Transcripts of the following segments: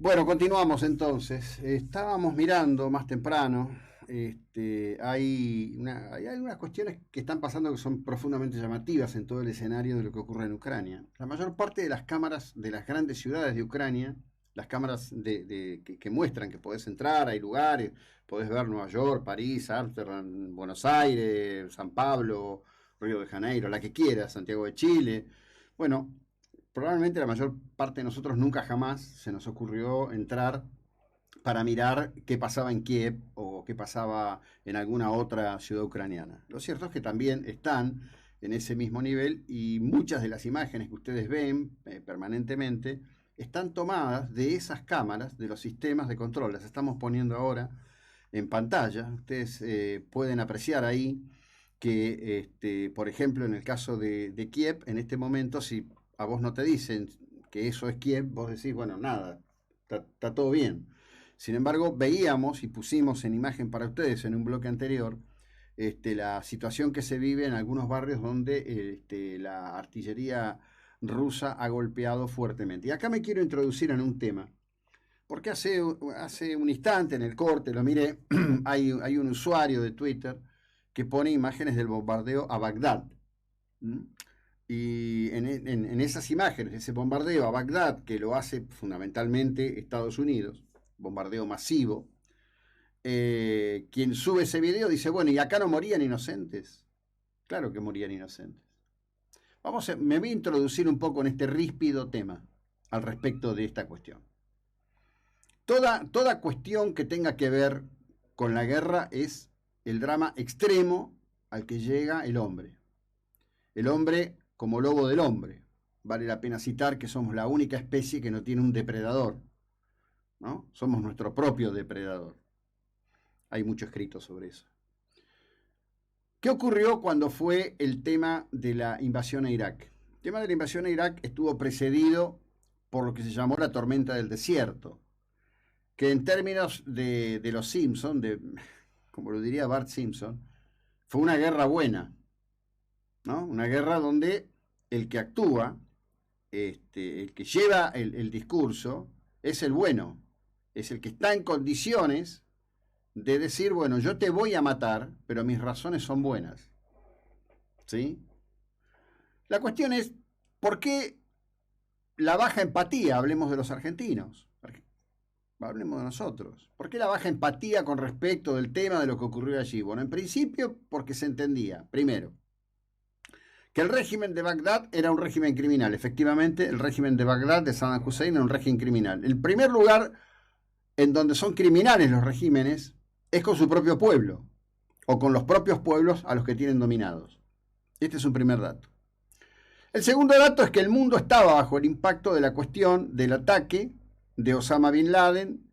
Bueno, continuamos entonces. Estábamos mirando más temprano. Hay algunas cuestiones que están pasando que son profundamente llamativas en todo el escenario de lo que ocurre en Ucrania. La mayor parte de las cámaras de las grandes ciudades de Ucrania, las cámaras que muestran que podés entrar, hay lugares, podés ver Nueva York, París, Ámsterdam, Buenos Aires, San Pablo, Río de Janeiro, la que quieras, Santiago de Chile. Bueno, probablemente la mayor parte de nosotros nunca jamás se nos ocurrió entrar para mirar qué pasaba en Kiev o qué pasaba en alguna otra ciudad ucraniana. Lo cierto es que también están en ese mismo nivel y muchas de las imágenes que ustedes ven permanentemente están tomadas de esas cámaras, de los sistemas de control. Las estamos poniendo ahora en pantalla. Ustedes pueden apreciar ahí que, por ejemplo, en el caso de Kiev, en este momento, si a vos no te dicen que eso es Kiev, vos decís, bueno, nada, está todo bien. Sin embargo, veíamos y pusimos en imagen para ustedes en un bloque anterior la situación que se vive en algunos barrios donde la artillería rusa ha golpeado fuertemente. Y acá me quiero introducir en un tema, porque hace un instante en el corte, lo miré, hay un usuario de Twitter que pone imágenes del bombardeo a Bagdad. ¿Mm? Y en esas imágenes, ese bombardeo a Bagdad, que lo hace fundamentalmente Estados Unidos, bombardeo masivo, quien sube ese video dice, bueno, ¿y acá no morían inocentes? Claro que morían inocentes. Me voy a introducir un poco en este ríspido tema al respecto de esta cuestión. Toda cuestión que tenga que ver con la guerra es el drama extremo al que llega el hombre. El hombre como lobo del hombre. Vale la pena citar que somos la única especie que no tiene un depredador, ¿no? Somos nuestro propio depredador. Hay mucho escrito sobre eso. ¿Qué ocurrió cuando fue el tema de la invasión a Irak? El tema de la invasión a Irak estuvo precedido por lo que se llamó la tormenta del desierto, que en términos de los Simpson, como lo diría Bart Simpson, fue una guerra buena, ¿no? Una guerra donde el que actúa, el que lleva el discurso, es el bueno, es el que está en condiciones de decir, bueno, yo te voy a matar, pero mis razones son buenas. ¿Sí? La cuestión es, ¿por qué la baja empatía? Hablemos de los argentinos. Hablemos de nosotros. ¿Por qué la baja empatía con respecto del tema de lo que ocurrió allí? Bueno, en principio porque se entendía, primero, que el régimen de Bagdad era un régimen criminal. Efectivamente, el régimen de Bagdad de Saddam Hussein era un régimen criminal. El primer lugar en donde son criminales los regímenes es con su propio pueblo o con los propios pueblos a los que tienen dominados. Este es un primer dato. El segundo dato es que el mundo estaba bajo el impacto de la cuestión del ataque de Osama Bin Laden,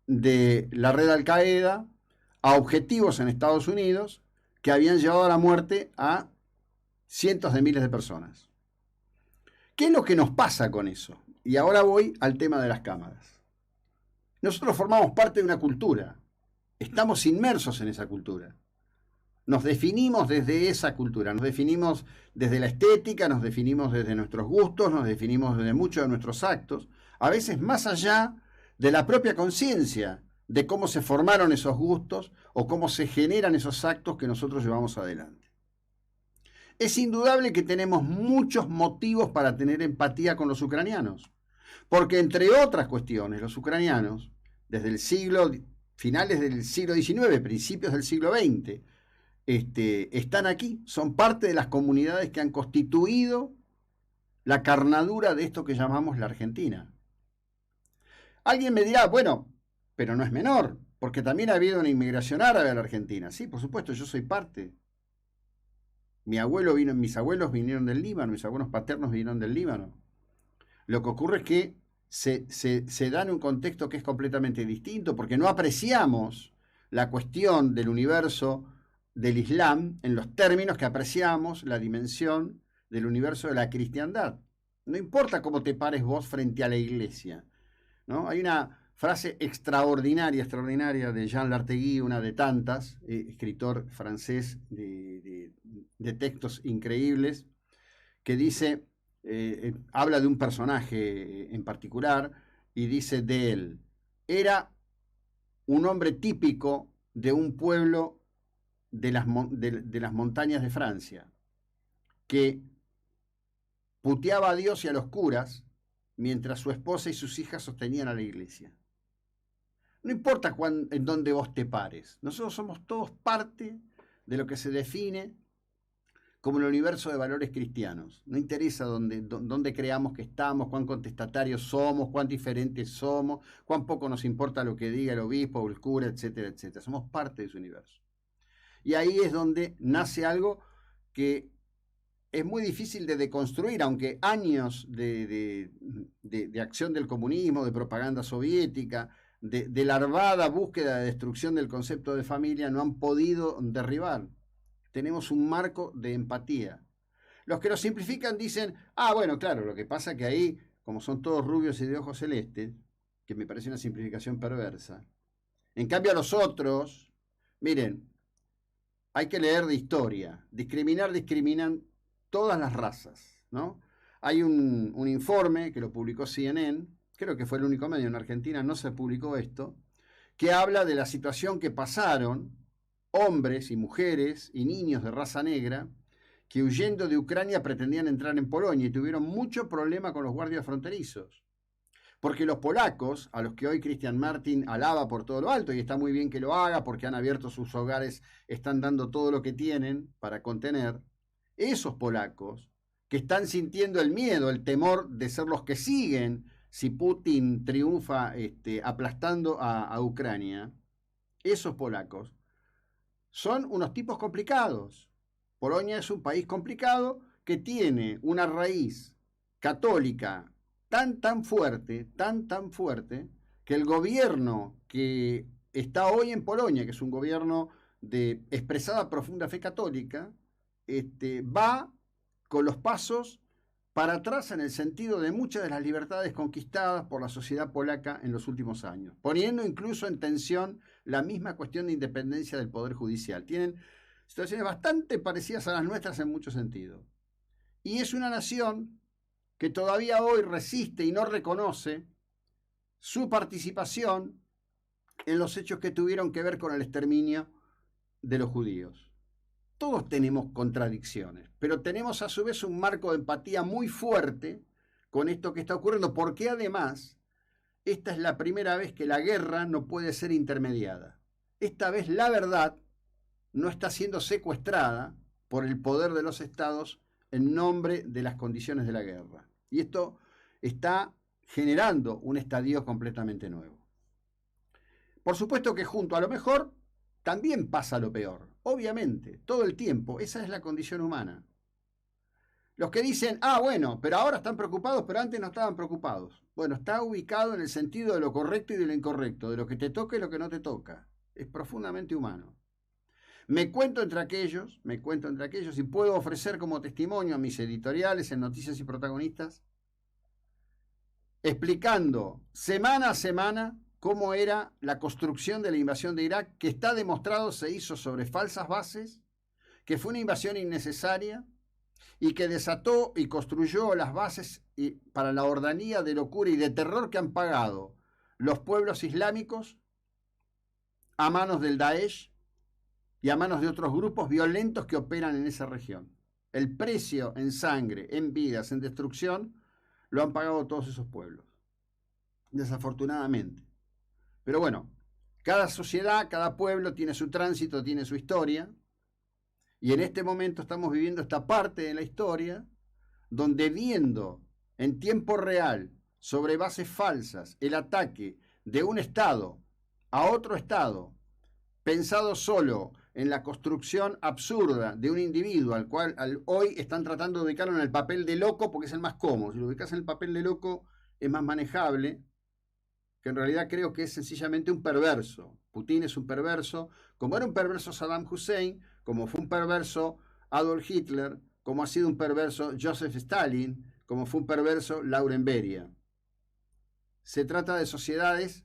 de la red Al-Qaeda, a objetivos en Estados Unidos que habían llevado a la muerte a cientos de miles de personas. ¿Qué es lo que nos pasa con eso? Y ahora voy al tema de las cámaras. Nosotros formamos parte de una cultura, estamos inmersos en esa cultura. Nos definimos desde esa cultura, nos definimos desde la estética, nos definimos desde nuestros gustos, nos definimos desde muchos de nuestros actos, a veces más allá de la propia conciencia de cómo se formaron esos gustos o cómo se generan esos actos que nosotros llevamos adelante. Es indudable que tenemos muchos motivos para tener empatía con los ucranianos, porque entre otras cuestiones, los ucranianos, desde el finales del siglo XIX, principios del siglo XX, están aquí, son parte de las comunidades que han constituido la carnadura de esto que llamamos la Argentina. Alguien me dirá, bueno, pero no es menor, porque también ha habido una inmigración árabe a la Argentina. Sí, por supuesto, yo soy parte. Mis abuelos vinieron del Líbano, mis abuelos paternos vinieron del Líbano. Lo que ocurre es que se da en un contexto que es completamente distinto, porque no apreciamos la cuestión del universo del Islam en los términos que apreciamos la dimensión del universo de la cristiandad. No importa cómo te pares vos frente a la iglesia, ¿no? Hay una frase extraordinaria de Jean Lartegui, una de tantas, escritor francés de textos increíbles, que dice, habla de un personaje en particular, y dice de él, era un hombre típico de un pueblo de las montañas de Francia, que puteaba a Dios y a los curas mientras su esposa y sus hijas sostenían a la iglesia. No importa en dónde vos te pares, nosotros somos todos parte de lo que se define como el universo de valores cristianos. No interesa dónde creamos que estamos, cuán contestatarios somos, cuán diferentes somos, cuán poco nos importa lo que diga el obispo o el cura, etcétera, etcétera. Somos parte de ese universo. Y ahí es donde nace algo que es muy difícil de deconstruir, aunque años de acción del comunismo, de propaganda soviética, de larvada búsqueda de destrucción del concepto de familia no han podido derribar. Tenemos un marco de empatía. Los que lo simplifican dicen, bueno, claro, lo que pasa que ahí, como son todos rubios y de ojos celestes, que me parece una simplificación perversa. En cambio a los otros, miren, hay que leer de historia. Discriminan todas las razas, ¿no? Hay un informe que lo publicó CNN, creo que fue el único medio en Argentina, no se publicó esto, que habla de la situación que pasaron hombres y mujeres y niños de raza negra que huyendo de Ucrania pretendían entrar en Polonia y tuvieron mucho problema con los guardias fronterizos. Porque los polacos, a los que hoy Christian Martin alaba por todo lo alto, y está muy bien que lo haga porque han abierto sus hogares, están dando todo lo que tienen para contener, esos polacos que están sintiendo el miedo, el temor de ser los que siguen si Putin triunfa aplastando a Ucrania, esos polacos son unos tipos complicados. Polonia es un país complicado que tiene una raíz católica tan fuerte, tan fuerte, que el gobierno que está hoy en Polonia, que es un gobierno de expresada profunda fe católica, va con los pasos para atrás en el sentido de muchas de las libertades conquistadas por la sociedad polaca en los últimos años, poniendo incluso en tensión la misma cuestión de independencia del Poder Judicial. Tienen situaciones bastante parecidas a las nuestras en muchos sentidos. Y es una nación que todavía hoy resiste y no reconoce su participación en los hechos que tuvieron que ver con el exterminio de los judíos. Todos tenemos contradicciones, pero tenemos a su vez un marco de empatía muy fuerte con esto que está ocurriendo, porque además esta es la primera vez que la guerra no puede ser intermediada. Esta vez la verdad no está siendo secuestrada por el poder de los estados en nombre de las condiciones de la guerra. Y esto está generando un estadio completamente nuevo. Por supuesto que junto a lo mejor también pasa lo peor, obviamente, todo el tiempo, esa es la condición humana. Los que dicen, bueno, pero ahora están preocupados, pero antes no estaban preocupados. Bueno, está ubicado en el sentido de lo correcto y de lo incorrecto, de lo que te toca y lo que no te toca. Es profundamente humano. Me cuento entre aquellos y puedo ofrecer como testimonio a mis editoriales en Noticias y Protagonistas, explicando semana a semana cómo era la construcción de la invasión de Irak, que está demostrado se hizo sobre falsas bases, que fue una invasión innecesaria y que desató y construyó las bases para la hordanía de locura y de terror que han pagado los pueblos islámicos a manos del Daesh y a manos de otros grupos violentos que operan en esa región. El precio en sangre, en vidas, en destrucción, lo han pagado todos esos pueblos, desafortunadamente. Pero bueno, cada sociedad, cada pueblo tiene su tránsito, tiene su historia, y en este momento estamos viviendo esta parte de la historia donde viendo en tiempo real, sobre bases falsas, el ataque de un Estado a otro Estado, pensado solo en la construcción absurda de un individuo al cual hoy están tratando de ubicarlo en el papel de loco porque es el más cómodo. Si lo ubicas en el papel de loco es más manejable, que en realidad creo que es sencillamente un perverso. Putin es un perverso, como era un perverso Saddam Hussein, como fue un perverso Adolf Hitler, como ha sido un perverso Joseph Stalin, como fue un perverso Lauren Beria. Se trata de sociedades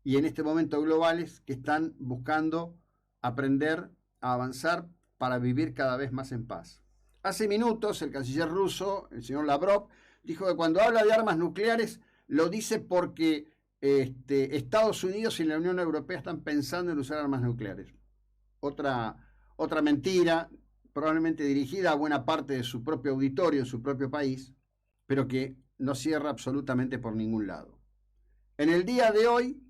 y en este momento globales que están buscando aprender a avanzar para vivir cada vez más en paz. Hace minutos el canciller ruso, el señor Lavrov, dijo que cuando habla de armas nucleares lo dice porque Estados Unidos y la Unión Europea están pensando en usar armas nucleares. Otra mentira, probablemente dirigida a buena parte de su propio auditorio en su propio país, pero que no cierra absolutamente por ningún lado. En el día de hoy,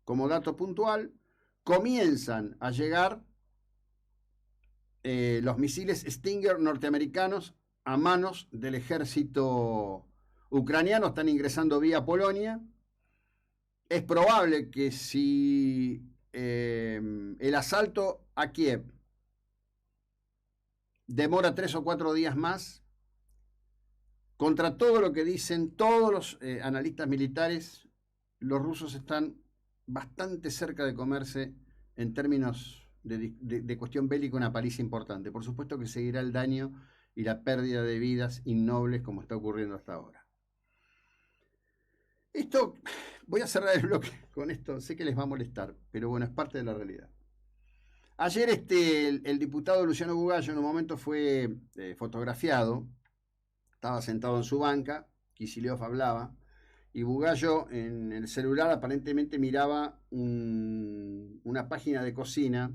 como dato puntual, comienzan a llegar los misiles Stinger norteamericanos a manos del ejército ucraniano, están ingresando vía Polonia. Es probable que si el asalto a Kiev demora 3 o 4 días más, contra todo lo que dicen todos los analistas militares, los rusos están bastante cerca de comerse, en términos de cuestión bélica, una paliza importante. Por supuesto que seguirá el daño y la pérdida de vidas innobles como está ocurriendo hasta ahora. Esto, voy a cerrar el bloque con esto, sé que les va a molestar, pero bueno, es parte de la realidad. Ayer el diputado Luciano Bugallo en un momento fue fotografiado, estaba sentado en su banca, Kicillof hablaba, y Bugallo en el celular aparentemente miraba una página de cocina,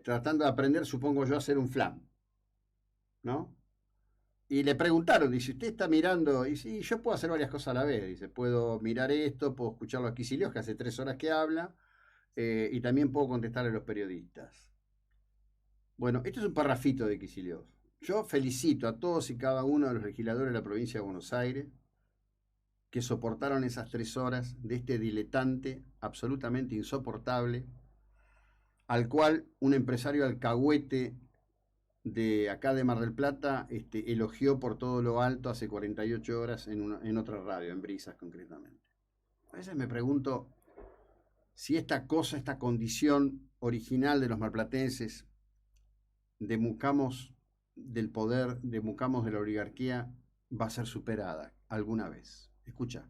tratando de aprender, supongo yo, a hacer un flan, ¿no? Y le preguntaron, dice, ¿usted está mirando? Y sí, yo puedo hacer varias cosas a la vez. Dice, puedo mirar esto, puedo escucharlo a Kicillof, que hace 3 horas que habla, y también puedo contestarle a los periodistas. Bueno, esto es un parrafito de Kicillof. Yo felicito a todos y cada uno de los legisladores de la provincia de Buenos Aires que soportaron esas 3 horas de este diletante absolutamente insoportable, al cual un empresario alcahuete de acá de Mar del Plata elogió por todo lo alto hace 48 horas en otra radio, en Brisas concretamente. A veces me pregunto si esta condición original de los marplatenses, de mucamos del poder, de mucamos de la oligarquía, va a ser superada alguna vez. Escucha.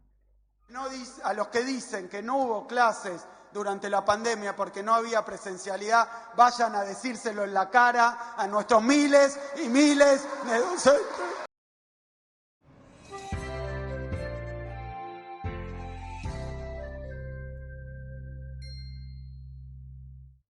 A los que dicen que no hubo clases durante la pandemia porque no había presencialidad, vayan a decírselo en la cara a nuestros miles y miles de docentes.